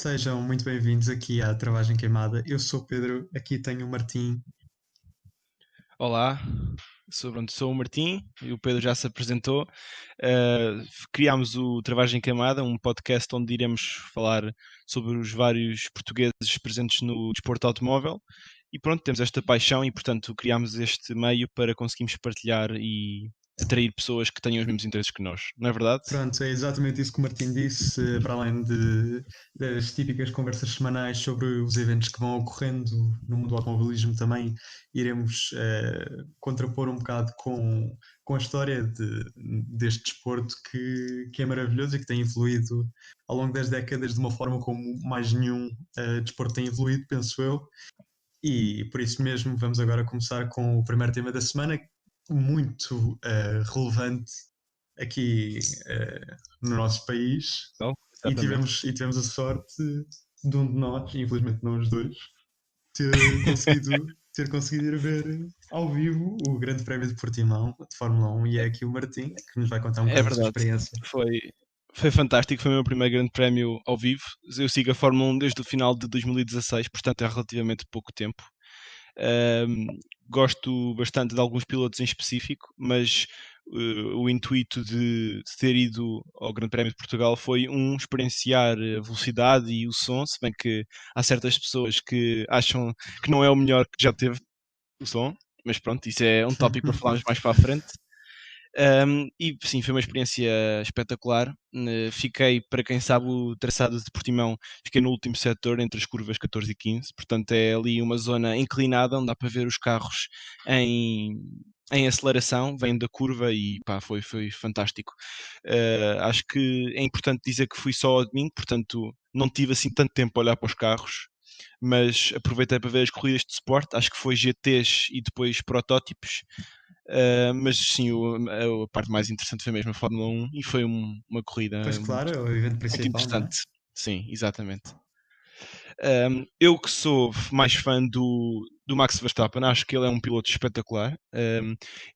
Sejam muito bem-vindos aqui à Travagem Queimada. Eu sou o Pedro, aqui tenho o Martim. Olá, sou o Martim e o Pedro já se apresentou. Criámos o Travagem Queimada, um podcast onde iremos falar sobre os vários portugueses presentes no desporto automóvel. E pronto, temos esta paixão e, portanto, criámos este meio para conseguirmos partilhar e atrair pessoas que tenham os mesmos interesses que nós, não é verdade? Pronto, é exatamente isso que o Martim disse, para além das típicas conversas semanais sobre os eventos que vão ocorrendo no mundo do automobilismo, também iremos contrapor um bocado com a história deste desporto que é maravilhoso e que tem evoluído ao longo das décadas de uma forma como mais nenhum desporto tem evoluído, penso eu. E por isso mesmo vamos agora começar com o primeiro tema da semana, muito relevante aqui no nosso país. Então, E exatamente. tivemos a sorte de um de nós, infelizmente não os dois, ter conseguido ir ver ao vivo o Grande Prémio de Portimão de Fórmula 1, e é aqui o Martim que nos vai contar um É bocado da sua verdade, experiência. foi fantástico, foi o meu primeiro grande prémio ao vivo. Eu sigo a Fórmula 1 desde o final de 2016, portanto é relativamente pouco tempo. Um, Gosto bastante de alguns pilotos em específico, mas o intuito de ter ido ao Grande Prémio de Portugal foi experienciar a velocidade e o som, se bem que há certas pessoas que acham que não é o melhor que já teve o som, mas pronto, isso é um tópico para falarmos mais para a frente. E sim, foi uma experiência espetacular. Fiquei, para quem sabe o traçado de Portimão, fiquei no último setor entre as curvas 14 e 15, portanto é ali uma zona inclinada onde dá para ver os carros em, em aceleração, vêm da curva e pá, foi fantástico. Acho que é importante dizer que fui só ao domingo, portanto não tive assim tanto tempo a olhar para os carros, mas aproveitei para ver as corridas de Sport, acho que foi GTs e depois protótipos. Mas sim, a parte mais interessante foi mesmo a Fórmula 1 e foi uma corrida Pois claro, é o evento muito principal, não é? interessante. Sim, exatamente. Eu que sou mais fã do Max Verstappen, acho que ele é um piloto espetacular.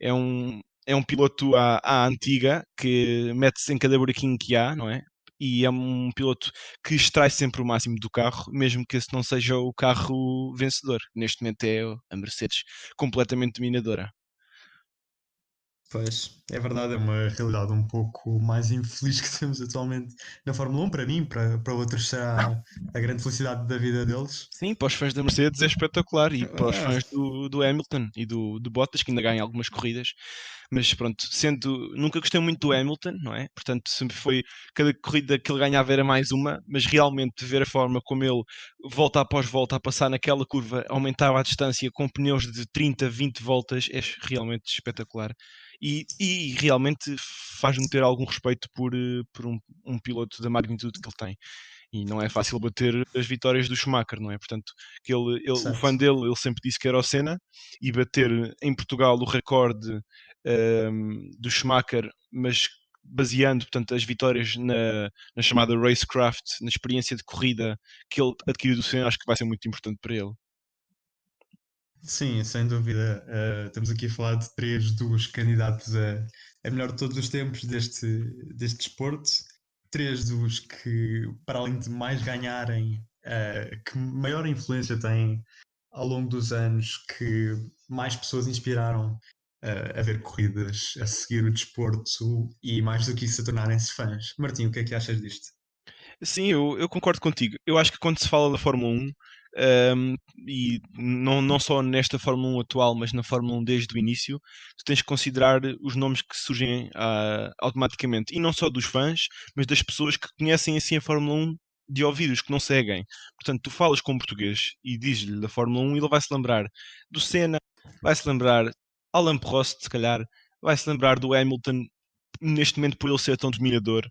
É um piloto à antiga, que mete-se em cada buraquinho que há, não é? E é um piloto que extrai sempre o máximo do carro, mesmo que esse não seja o carro vencedor. Neste momento é a Mercedes completamente dominadora. Pois, é verdade, é uma realidade um pouco mais infeliz que temos atualmente na Fórmula 1. Para mim, para outros será a grande felicidade da vida deles. Sim, para os fãs da Mercedes é espetacular e para os Ah, fãs do Hamilton e do Bottas, que ainda ganham algumas corridas. Mas pronto, nunca gostei muito do Hamilton, não é? Portanto, sempre foi cada corrida que ele ganhava era mais uma, mas realmente ver a forma como ele volta após volta a passar naquela curva, aumentava a distância com pneus de 30, 20 voltas, é realmente espetacular. E realmente faz-me ter algum respeito por um piloto da magnitude que ele tem. E não é fácil bater as vitórias do Schumacher, não é? Portanto, o fã certo. dele, ele sempre disse que era o Senna, e bater em Portugal o recorde do Schumacher, mas baseando, portanto, as vitórias na chamada Racecraft, na experiência de corrida que ele adquiriu do Senna, acho que vai ser muito importante para ele. Sim, sem dúvida. Estamos aqui a falar de três dos candidatos a melhor de todos os tempos deste desporto. Três dos que, para além de mais ganharem, que maior influência têm ao longo dos anos, que mais pessoas inspiraram a ver corridas, a seguir o desporto e, mais do que isso, a tornarem-se fãs. Martim, o que é que achas disto? Sim, eu concordo contigo. Eu acho que quando se fala da Fórmula 1, e não só nesta Fórmula 1 atual, mas na Fórmula 1 desde o início, tu tens que considerar os nomes que surgem automaticamente, e não só dos fãs, mas das pessoas que conhecem assim a Fórmula 1 de ouvidos, que não seguem. Portanto, tu falas com um português e dizes-lhe da Fórmula 1 e ele vai-se lembrar do Senna, vai-se lembrar Alain Prost, se calhar, vai-se lembrar do Hamilton, neste momento por ele ser tão dominador.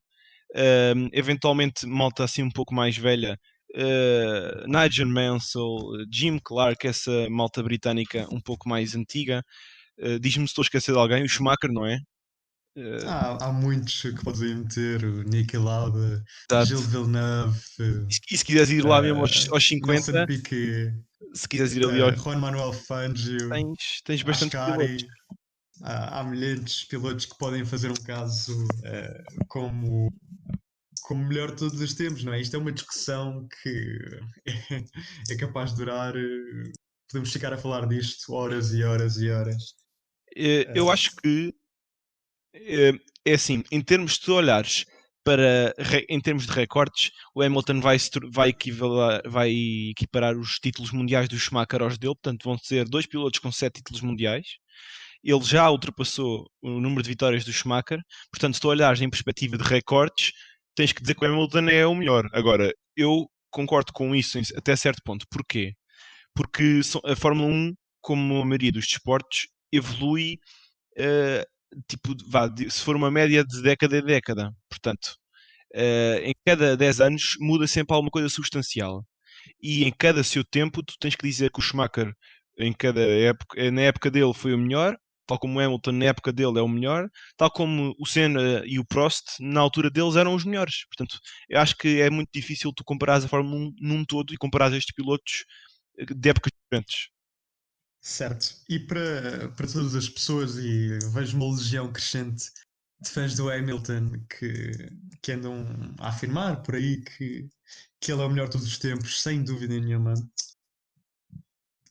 Eventualmente malta assim um pouco mais velha, Nigel Mansell, Jim Clark, essa malta britânica um pouco mais antiga. Diz-me se estou a esquecer de alguém, o Schumacher, não é? Uh, Há muitos que podem meter, o Niki Lauda, Gilles Exato. Villeneuve, E se quiseres ir lá mesmo aos Nelson 50, Piquet, se quiseres ir ali aos Juan Manuel Fangio, tens bastante pilotos. Ascari. Há milhares de pilotos que podem fazer um caso como como melhor de todos os tempos, não é? Isto é uma discussão que é capaz de durar. Podemos ficar a falar disto horas e horas e horas. Eu acho que é assim, em termos de olhares para em termos de recordes, o Hamilton vai equiparar os títulos mundiais do Schumacher aos dele, portanto vão ser 2 pilotos com 7 títulos mundiais. Ele já ultrapassou o número de vitórias do Schumacher, portanto, se tu olhares em perspectiva de recordes, tens que dizer que o Hamilton é o melhor. Agora, eu concordo com isso até certo ponto. Porquê? Porque a Fórmula 1, como a maioria dos desportos, evolui tipo, se for uma média de década a década. Portanto, em cada 10 anos muda sempre alguma coisa substancial. E em cada seu tempo, tu tens que dizer que o Schumacher, em cada época, na época dele foi o melhor, tal como o Hamilton na época dele é o melhor, tal como o Senna e o Prost na altura deles eram os melhores. Portanto, eu acho que é muito difícil tu comparares a Fórmula 1 num todo e comparares estes pilotos de épocas diferentes. Certo. E para todas as pessoas, e vejo uma legião crescente de fãs do Hamilton que andam a afirmar por aí que ele é o melhor de todos os tempos, sem dúvida nenhuma.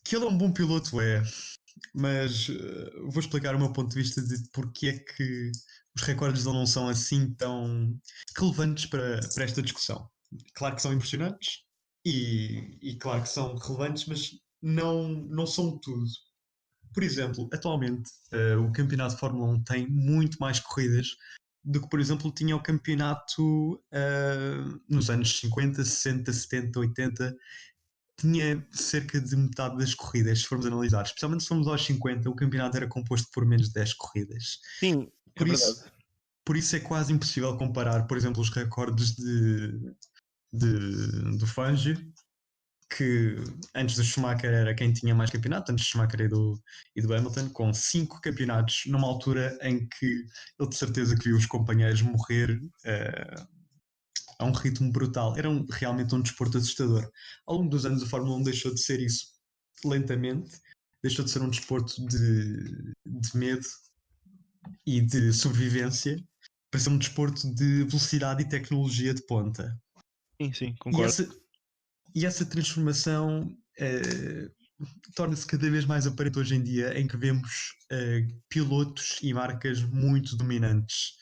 Que ele é um bom piloto, mas vou explicar o meu ponto de vista de porque é que os recordes dele não são assim tão relevantes para esta discussão. Claro que são impressionantes e claro que são relevantes, mas não são tudo. Por exemplo, atualmente o campeonato de Fórmula 1 tem muito mais corridas do que, por exemplo, tinha o campeonato nos anos 50, 60, 70, 80. Tinha cerca de metade das corridas, se formos analisar. Especialmente se formos aos 50, o campeonato era composto por menos de 10 corridas. Sim, é Por verdade. isso, por isso é quase impossível comparar, por exemplo, os recordes do Fangio, que antes do Schumacher era quem tinha mais campeonato, antes do Schumacher e do Hamilton, com 5 campeonatos, numa altura em que ele de certeza que viu os companheiros morrer a um ritmo brutal. Era realmente um desporto assustador. Ao longo dos anos, a Fórmula 1 deixou de ser isso lentamente, deixou de ser um desporto de medo e de sobrevivência para ser um desporto de velocidade e tecnologia de ponta. Sim, E concordo. essa transformação torna-se cada vez mais aparente hoje em dia, em que vemos pilotos e marcas muito dominantes.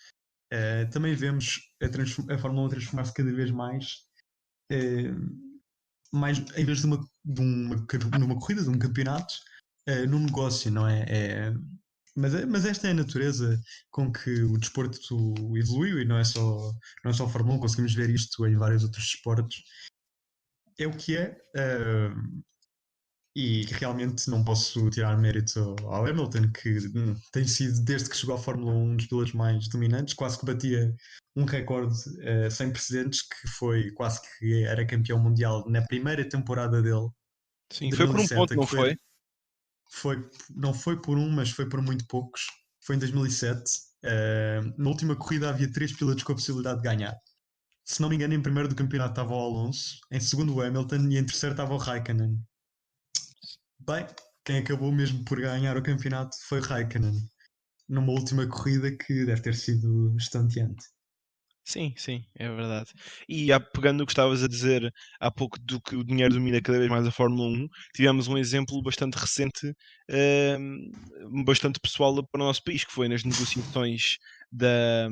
Também vemos a Fórmula 1 transformar-se cada vez mais, em vez numa corrida, de um campeonato, num negócio, não é? Mas esta é a natureza com que o desporto evoluiu, e não é só a Fórmula 1, conseguimos ver isto em vários outros desportos. É o que é. E realmente não posso tirar mérito ao Hamilton, que tem sido, desde que chegou à Fórmula 1, um dos pilotos mais dominantes, quase que batia um recorde sem precedentes, que foi quase que era campeão mundial na primeira temporada dele, Sim, de foi por um 2007, ponto, que não foi? não foi por um, mas foi por muito poucos. Foi em 2007. Na última corrida havia 3 pilotos com a possibilidade de ganhar. Se não me engano, em primeiro do campeonato estava o Alonso, em segundo o Hamilton e em terceiro estava o Raikkonen. Bem, quem acabou mesmo por ganhar o campeonato foi Raikkonen, numa última corrida que deve ter sido estonteante. Sim, é verdade. E pegando no que estavas a dizer há pouco do que o dinheiro domina cada vez mais a Fórmula 1, tivemos um exemplo bastante recente, bastante pessoal para o nosso país, que foi nas negociações da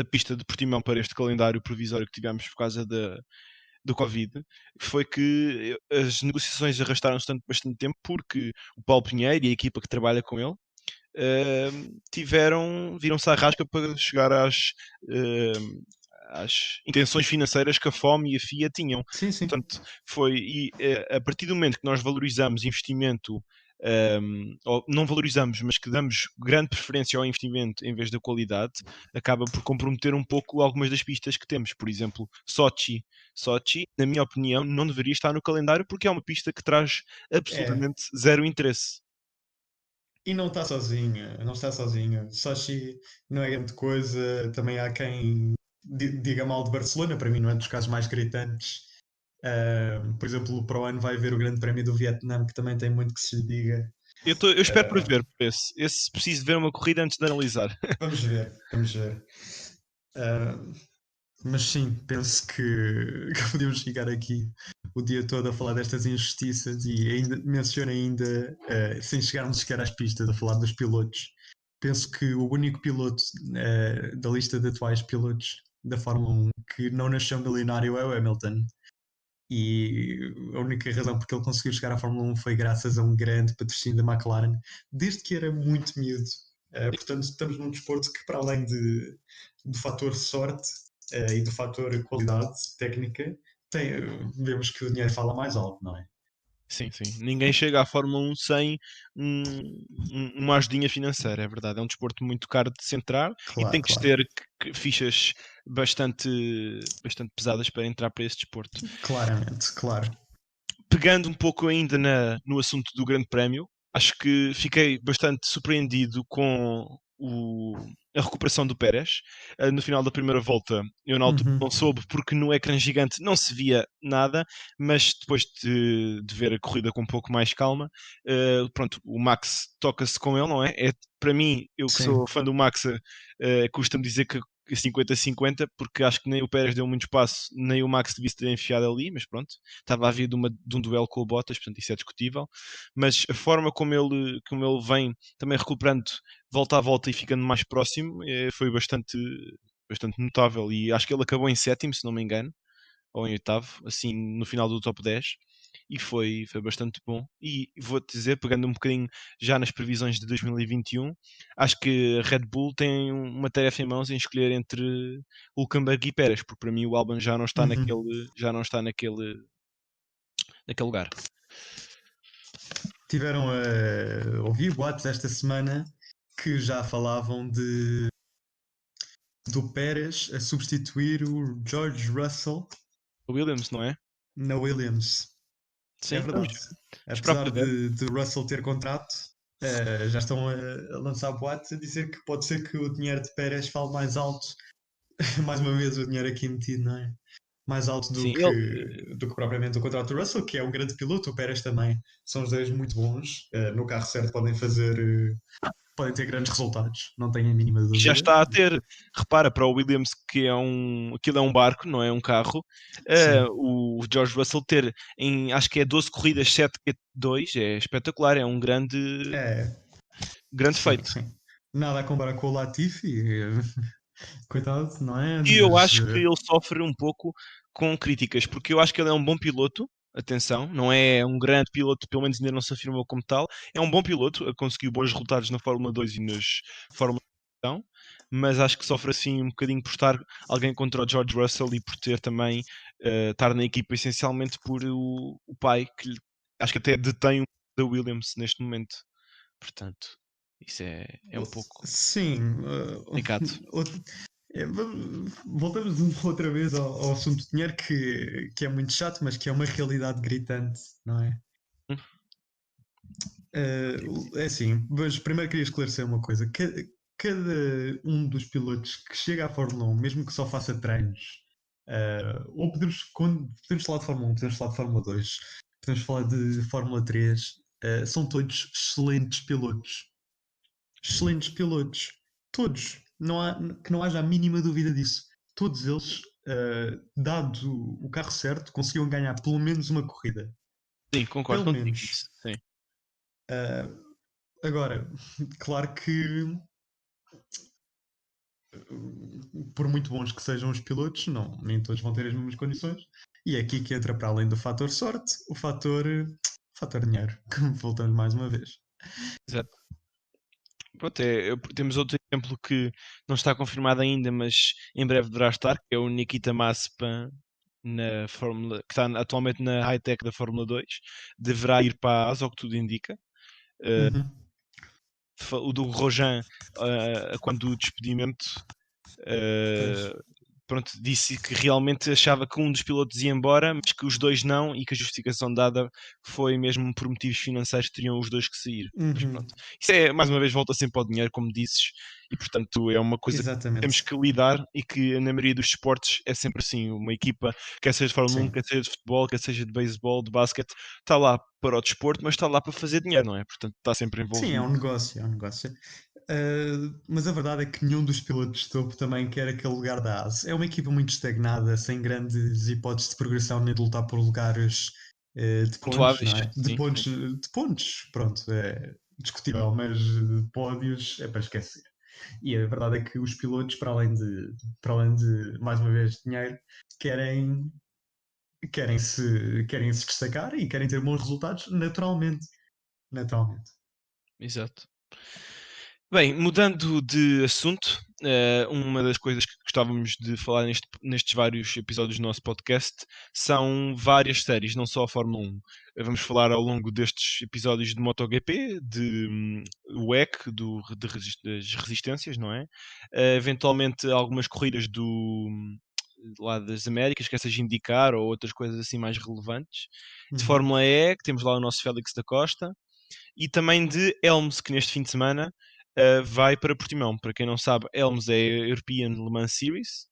pista de Portimão para este calendário provisório que tivemos por causa do Covid, foi que as negociações arrastaram-se bastante tempo porque o Paulo Pinheiro e a equipa que trabalha com ele viram-se à rasca para chegar às intenções financeiras que a FOM e a FIA tinham. Sim, sim. Portanto, a partir do momento que nós valorizamos investimento, ou não valorizamos, mas que damos grande preferência ao investimento em vez da qualidade, acaba por comprometer um pouco algumas das pistas que temos. Por exemplo, Sochi, na minha opinião, não deveria estar no calendário porque é uma pista que traz É. absolutamente zero interesse. E não está sozinho, não está sozinho. Sochi não é grande coisa. Também há quem diga mal de Barcelona, para mim não é dos casos mais gritantes. Por exemplo, para o ano vai haver o Grande Prémio do Vietnã, que também tem muito que se lhe diga. Eu espero por Uh, ver por esse. Esse preciso de ver uma corrida antes de analisar. Vamos ver, vamos ver. Uh, Mas sim, penso que podemos ficar aqui o dia todo a falar destas injustiças e ainda menciono ainda, sem chegarmos sequer às pistas, a falar dos pilotos. Penso que o único piloto da lista de atuais pilotos da Fórmula 1 que não nasceu milionário é o Hamilton. E a única razão porque ele conseguiu chegar à Fórmula 1 foi graças a um grande patrocínio da McLaren, desde que era muito miúdo. Portanto, estamos num desporto que, para além do fator sorte e do fator qualidade técnica, vemos que o dinheiro fala mais alto, não é? Sim, sim. Ninguém chega à Fórmula 1 sem uma ajudinha financeira, é verdade. É um desporto muito caro de se entrar e Claro, tem que claro. ter fichas bastante pesadas para entrar para esse desporto. Claramente, claro. Pegando um pouco ainda no assunto do Grande Prémio, acho que fiquei bastante surpreendido com a recuperação do Pérez. No final da primeira volta, eu na altura Uhum. não soube porque no ecrã gigante não se via nada, mas depois de ver a corrida com um pouco mais calma, pronto, o Max toca-se com ele, não é? Para mim, eu que Sim. sou fã do Max, custa-me dizer que 50-50, porque acho que nem o Pérez deu muito espaço, nem o Max devia se ter enfiado ali, mas pronto, estava a vir de um duelo com o Bottas, portanto isso é discutível. Mas a forma como ele vem também recuperando volta a volta e ficando mais próximo foi bastante notável. E acho que ele acabou em sétimo, se não me engano, ou em oitavo, assim no final do top 10. E foi bastante bom. E vou-te dizer, pegando um bocadinho já nas previsões de 2021, acho que a Red Bull tem uma tarefa em mãos em escolher entre Hülkenberg e Pérez, porque para mim o Albon Uhum. já não está naquele lugar. Tiveram a ouvir boatos esta semana que já falavam do Pérez a substituir o George Russell O Williams, não é? na Williams. É Sim, vamos verdade. esperar Apesar para ver. de Russell ter contrato, já estão a lançar boatos a dizer que pode ser que o dinheiro de Pérez fale mais alto. Mais uma vez o dinheiro aqui metido, não é? Mais alto Sim, ele, do que propriamente o contrato do Russell, que é um grande piloto, o Pérez também. São os dois muito bons. No carro certo podem ter grandes resultados, não tenho a mínima e já dúvida. está a ter. Repara, para o Williams, aquilo é um barco, não é um carro. Sim, O George Russell ter acho que é 12 corridas, 7 Q2, é espetacular, é um é, grande sim, feito. sim. Nada a comparar com o Latifi, coitado, não é? E eu Mas acho que ele sofre um pouco com críticas, porque eu acho que ele é um bom piloto. Atenção, não é um grande piloto, pelo menos ainda não se afirmou como tal. É um bom piloto, conseguiu bons resultados na Fórmula 2 e nas Fórmula 1, mas acho que sofre assim um bocadinho por estar alguém contra o George Russell e por ter também estar na equipa essencialmente por o pai, acho que até detém o da Williams neste momento. Portanto, isso é um pouco sim, complicado. voltamos outra vez ao assunto do dinheiro que é muito chato, mas que é uma realidade gritante, não é? Hum, É assim, mas primeiro queria esclarecer uma coisa. Cada um dos pilotos que chega à Fórmula 1, mesmo que só faça treinos, ou podemos falar de Fórmula 1, podemos falar de Fórmula 2, podemos falar de Fórmula 3, são todos excelentes pilotos. Excelentes pilotos. Todos. Que não haja a mínima dúvida disso. Todos eles, dado o carro certo, conseguiam ganhar pelo menos uma corrida. Sim, concordo Pelo contigo menos. nisso. Sim. Uh, Agora, claro que por muito bons que sejam os pilotos, não, nem todos vão ter as mesmas condições. E é aqui que entra, para além do fator sorte, o fator dinheiro, que voltamos mais uma vez. Exato. Pronto, temos outro exemplo que não está confirmado ainda, mas em breve deverá estar, que é o Nikita Mazepin que está atualmente na high-tech da Fórmula 2, deverá ir para a AS, ao que tudo indica. Uhum. O do Rojan, quando o despedimento, Pois. eh, pronto, disse que realmente achava que um dos pilotos ia embora, mas que os dois não, e que a justificação dada foi mesmo por motivos financeiros que teriam os dois que sair. Mas Uhum. pronto, isso é, mais uma vez, volta sempre ao dinheiro, como dizes, e portanto é uma coisa que temos Exatamente. que lidar e que na maioria dos esportes é sempre assim, uma equipa, quer seja de Fórmula 1, Sim. quer seja de futebol, quer seja de beisebol, de basquete, está lá para o desporto, mas está lá para fazer dinheiro, não é? Portanto, está sempre Sim, é envolvido. um negócio, é um negócio. Mas a verdade é que nenhum dos pilotos de topo também quer aquele lugar da AS. É uma equipa muito estagnada, sem grandes hipóteses de progressão nem de lutar por lugares de pontos, não Pontuáveis, é? sim. De pontos, pronto, é discutível, mas de pódios é para esquecer. E a verdade é que os pilotos, para além de mais uma vez, dinheiro, querem, querem se destacar e querem ter bons resultados naturalmente. Naturalmente. Exato. Bem, mudando de assunto, uma das coisas que gostávamos de falar nestes vários episódios do nosso podcast são várias séries, não só a Fórmula 1. Vamos falar ao longo destes episódios de MotoGP, de WEC, das resistências, não é? Eventualmente algumas corridas lá das Américas, quer seja indicar ou outras coisas assim mais relevantes. De Uhum. Fórmula E, que temos lá o nosso Félix da Costa, e também de Elms, que neste fim de semana vai para Portimão. Para quem não sabe, Elms é a European Le Mans Series.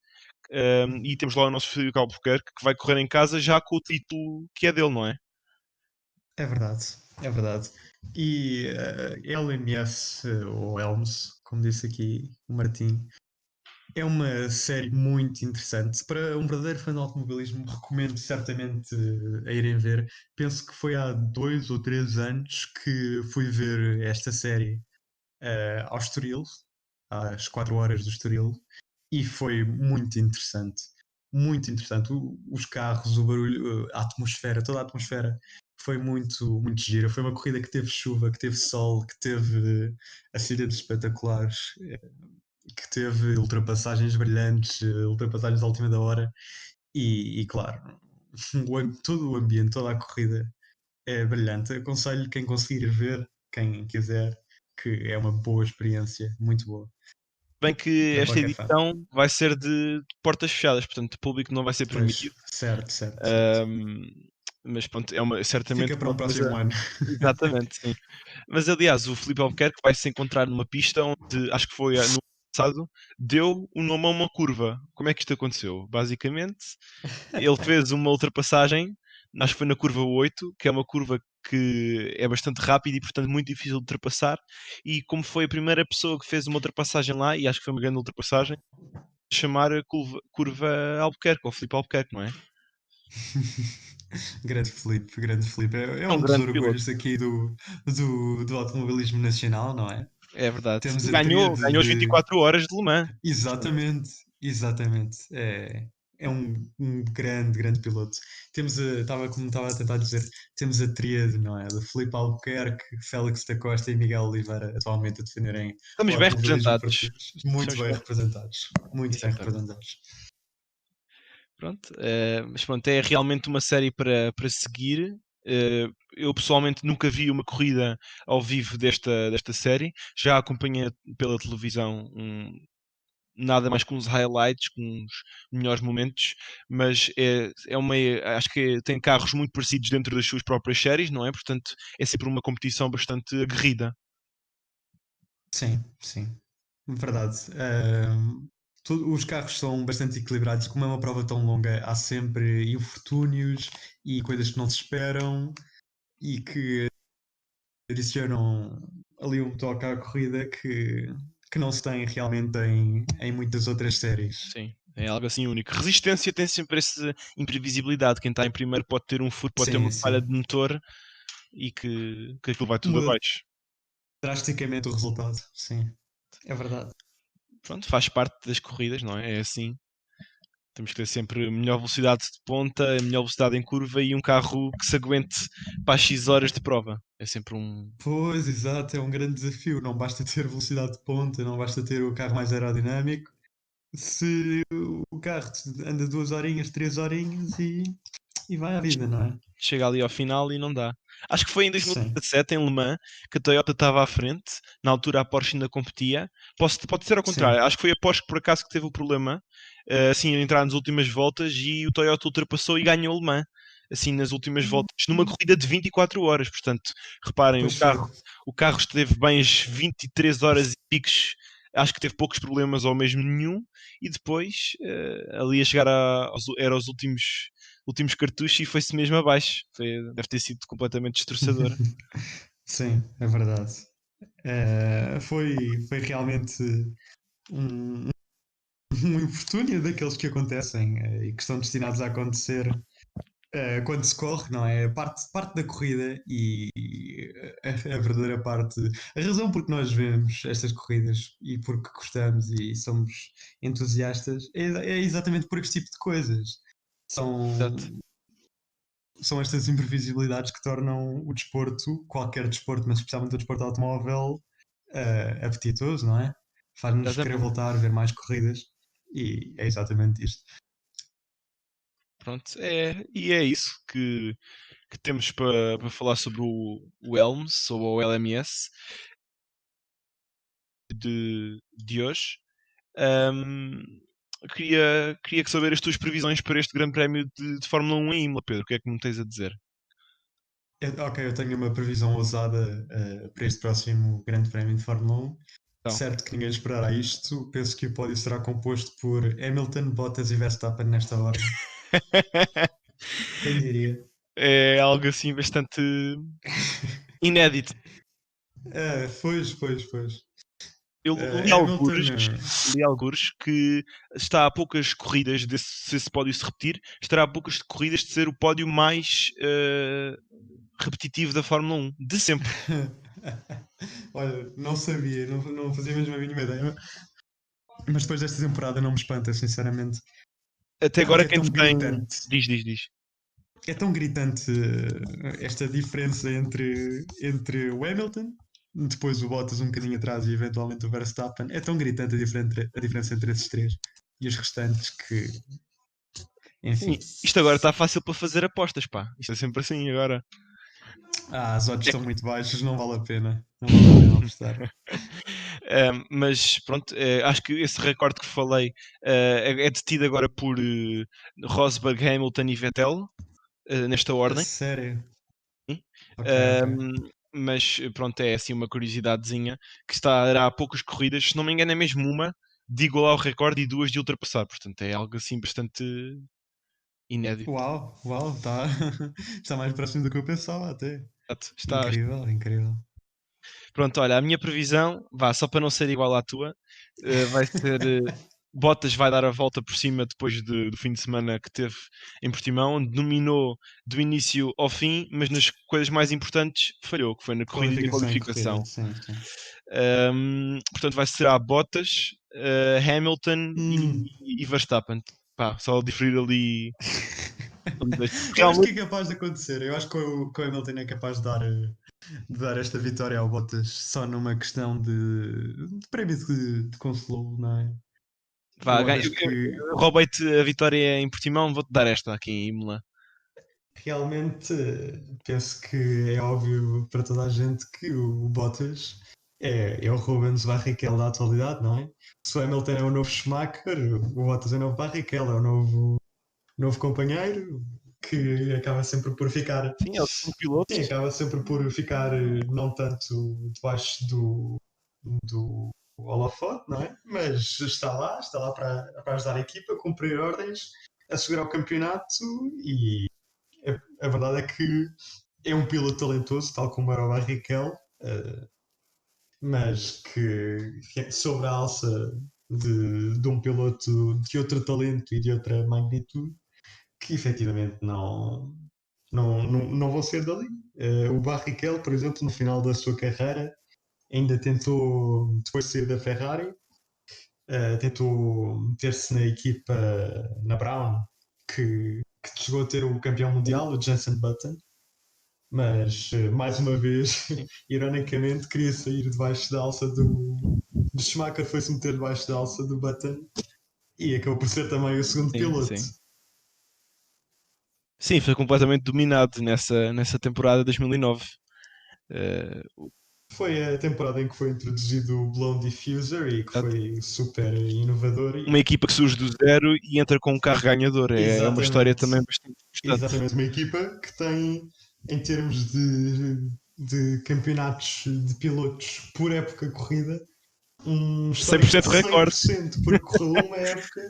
E temos lá o nosso Filipe Albuquerque, que vai correr em casa já com o título que é dele, não é? É verdade, é verdade. E LMS, ou Elms, como disse aqui o Martim, é uma série muito interessante. Para um verdadeiro fã de automobilismo, recomendo certamente a irem ver. Penso que foi há 2 ou 3 anos que fui ver esta série ao Estoril, às 4 horas do Estoril, e foi muito interessante. Muito interessante. Os carros, o barulho, a atmosfera, toda a atmosfera foi muito, muito gira. Foi uma corrida que teve chuva, que teve sol, que teve acidentes espetaculares, que teve ultrapassagens brilhantes, ultrapassagens à última da hora e claro, todo o ambiente, toda a corrida é brilhante. Aconselho quem conseguir ver, quem quiser, que é uma boa experiência, muito boa Bem que para esta qualquer fã. edição vai ser de portas fechadas, portanto o público não vai ser Pois, permitido. certo, certo, certo. Ahm, mas pronto, certamente Fica para uma um coisa. próximo ano. Exatamente, sim. Mas aliás, o Filipe Albuquerque vai se encontrar numa pista onde, acho que foi no ano passado, deu o nome a uma curva. Como é que isto aconteceu? Basicamente, ele fez uma ultrapassagem, acho que foi na curva 8, que é uma curva que é bastante rápida e, portanto, muito difícil de ultrapassar. E como foi a primeira pessoa que fez uma ultrapassagem lá, e acho que foi uma grande ultrapassagem, chamar a curva Albuquerque, ou Filipe Albuquerque, não é? Grande Filipe, grande Filipe. É É um um dos grande piloto, orgulhos aqui do automobilismo nacional, não é? é verdade. Temos E a tríade ganhou as de. 24 horas de Le Mans. Portanto, Exatamente, exatamente. É um grande, grande piloto. Como estava a tentar dizer, temos a tríade, não é? De Filipe Albuquerque, Félix da Costa e Miguel Oliveira atualmente a defenderem o estamos bem automobilismo representados. português. Muito Estamos bem bem. representados. Muito bem Exatamente. representados. Pronto, mas pronto, é realmente uma série para seguir. Eu pessoalmente nunca vi uma corrida ao vivo desta série, já acompanhei pela televisão nada mais com uns highlights, com uns melhores momentos, mas acho que tem carros muito parecidos dentro das suas próprias séries, não é? Portanto, é sempre uma competição bastante aguerrida. Sim, sim. Verdade. Os carros são bastante equilibrados. Como é uma prova tão longa, há sempre infortúnios e coisas que não se esperam e que adicionam ali um toque à corrida que não se tem realmente em muitas outras séries. Sim, é algo assim único. Resistência tem sempre essa imprevisibilidade. Quem está em primeiro pode ter um furo, pode ter uma Sim, falha sim. de motor e que aquilo vai tudo Muda abaixo. drasticamente o resultado. Sim, é verdade. Pronto, faz parte das corridas, não é? É assim. Temos que ter sempre melhor velocidade de ponta, melhor velocidade em curva e um carro que se aguente para as X horas de prova. É sempre um. Pois, exato, é um grande desafio. Não basta ter velocidade de ponta, não basta ter o carro mais aerodinâmico. Se o carro anda 2 horinhas, 3 horinhas e vai à vida, não é? Chega ali ao final e não dá. Acho que foi em Sim, 2017, em Le Mans, que a Toyota estava à frente. Na altura a Porsche ainda competia. Pode ser ao sim. contrário. Acho que foi a Porsche que por acaso que teve o problema, assim, a entrar nas últimas voltas e o Toyota ultrapassou e ganhou o Le Mans. Assim, nas últimas voltas, numa corrida de 24 horas. Portanto, reparem, Pois foi. o carro esteve bem as 23 horas e picos. Acho que teve poucos problemas ou mesmo nenhum. E depois, ali a chegar era os últimos cartuchos e foi-se mesmo abaixo. Deve ter sido completamente destroçadora. Sim, é verdade. Foi realmente um, um infortúnio daqueles que acontecem e que estão destinados a acontecer quando se corre, não é? Parte da corrida e a verdadeira parte, a razão por que nós vemos estas corridas e porque gostamos e somos entusiastas é exatamente por este tipo de coisas. São, Exato. são estas imprevisibilidades que tornam o desporto, qualquer desporto, mas especialmente o desporto automóvel, apetitoso, não é? Faz-nos querer Exatamente. voltar a ver mais corridas e é exatamente isto. Pronto, e é isso que temos para falar sobre o ELMS, sobre o LMS de hoje. Ahm, queria saber as tuas previsões para este Grande Prémio de Fórmula 1 em Imola, Pedro. O que é que me tens a dizer? Ok, eu tenho uma previsão ousada para este próximo Grande Prémio de Fórmula 1. Então, Certo que ninguém esperará isto. Penso que o pódio será composto por Hamilton, Bottas e Verstappen nesta ordem. Quem diria? é algo assim bastante inédito. Pois. Eu Hamilton. li algures que está a poucas corridas, se esse pódio se repetir, estará a poucas corridas de ser o pódio mais repetitivo da Fórmula 1, de sempre. Olha, não sabia, não fazia mesmo a mínima ideia. Mas depois desta temporada não me espanta, sinceramente. Até É porque agora é quem tão te tem. gritante. Diz. É tão gritante esta diferença entre o Hamilton, depois o Bottas um bocadinho atrás e eventualmente o Verstappen. É tão gritante a diferença entre esses três e os restantes que, Sim, enfim. isto agora está fácil para fazer apostas, pá. Isto é sempre assim agora. As odds É estão muito baixas, não vale a pena. Não vale a pena apostar. Mas pronto, acho que esse recorde que falei é detido agora por Rosberg, Hamilton e Vettel, nesta A ordem. sério? Sim. Ok. Mas pronto, é assim uma curiosidadezinha que estará a poucas corridas, se não me engano, é mesmo uma de igualar o recorde e duas de ultrapassar. Portanto, é algo assim bastante inédito. Uau, tá. Está mais próximo do que eu pensava até. Está. Incrível. Pronto, olha, a minha previsão, vá, só para não ser igual à tua, vai ser Bottas vai dar a volta por cima depois do fim de semana que teve em Portimão, onde dominou do início ao fim, mas nas coisas mais importantes falhou, que foi na corrida e na Qualificação e corrida, qualificação. sim. Portanto, vai ser a Bottas, Hamilton Hum. e Verstappen. Pá, só diferir ali. Eu acho que é Realmente, capaz de acontecer. Eu acho que o Hamilton é capaz de dar esta vitória ao Bottas só numa questão de prémio de consolo, não é? vá, Eu acho que eu roubei-te a vitória em Portimão, vou-te dar esta aqui em Imola. realmente penso que é óbvio para toda a gente que o Bottas é o Rubens Barrichello da atualidade, não é? Se o Hamilton é o novo Schumacher, o Bottas é o novo Barrichello, é o novo companheiro que acaba sempre por ficar. Sim, eles são Sim, pilotos. acaba sempre por ficar não tanto debaixo do holofote, não é? Mas está lá para ajudar a equipa, cumprir ordens, assegurar o campeonato e a verdade é que é um piloto talentoso, tal como era o Barrichello, mas que sobre a alça de um piloto de outro talento e de outra magnitude, que efetivamente não vão ser dali. O Barrichello, por exemplo, no final da sua carreira, ainda tentou, depois de sair da Ferrari, tentou meter-se na equipa, na Brown, que chegou a ter o campeão mundial, o Jenson Button, mas mais uma vez, Sim, ironicamente, queria sair debaixo da alça do Schumacher, foi-se meter debaixo da alça do Button e acabou por ser também o segundo piloto. sim. Sim, foi completamente dominado nessa temporada de 2009. Eh, Foi a temporada em que foi introduzido o Blown Diffuser e que Exato. foi super inovador. Uma equipa que surge do zero e entra com um carro ganhador. É uma história Exatamente, também bastante importante. exatamente uma equipa que tem, em termos de campeonatos de pilotos por época corrida, um histórico 100% de recorde. 100%, porque correu uma época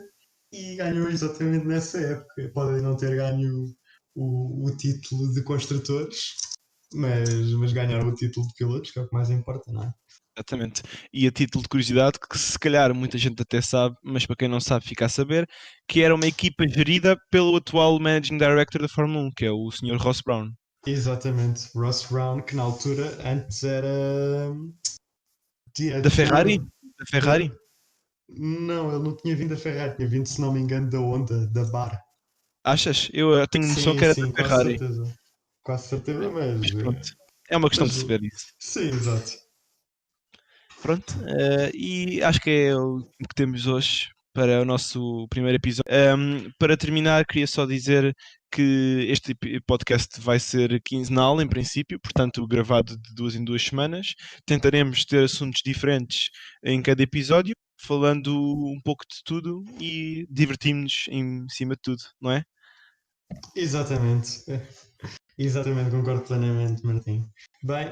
e ganhou exatamente nessa época. Podem não ter ganho o título de construtores, mas ganharam o título de pilotos, que é o que mais importa, não é? Exatamente. E a título de curiosidade, que se calhar muita gente até sabe, mas para quem não sabe fica a saber, que era uma equipa gerida pelo atual Managing Director da Fórmula 1, que é o Sr. Ross Brown. Exatamente, Ross Brown, que na altura antes era Da Ferrari? diretor Da Ferrari? Não, ele não tinha vindo da Ferrari, tinha vindo, se não me engano, da Honda, da Bar. Achas? Eu tenho noção Sim, que era da sim, quase Ferrari. certeza. Quase certeza, Mas pronto. É uma questão de se ver isso. sim, exato. Pronto. E acho que é o que temos hoje para o nosso primeiro episódio. Para terminar, queria só dizer que este podcast vai ser quinzenal, em princípio, portanto, gravado de 2 em 2 semanas. Tentaremos ter assuntos diferentes em cada episódio, falando um pouco de tudo e divertimos-nos em cima de tudo, não é? Exatamente. Exatamente, concordo plenamente, Martim. Bem,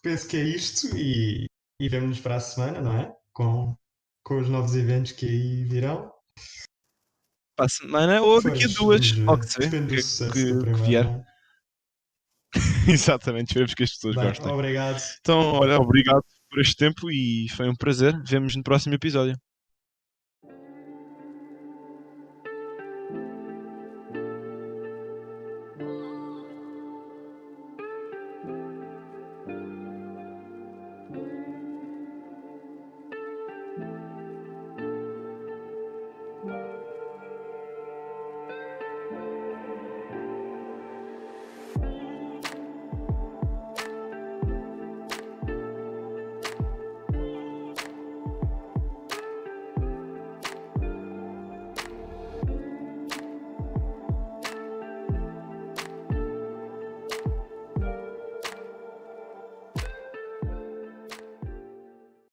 penso que é isto e vemo-nos para a semana, não é? Com os novos eventos que aí virão. Para a semana ou daqui a Pois, duas, vamos logo ver. se vê Depende do que, sucesso do que primeiro, vier. não é? Exatamente, esperemos que as pessoas Bem, gostem. obrigado. Então, olha, obrigado por este tempo e foi um prazer. Vemo-nos no próximo episódio.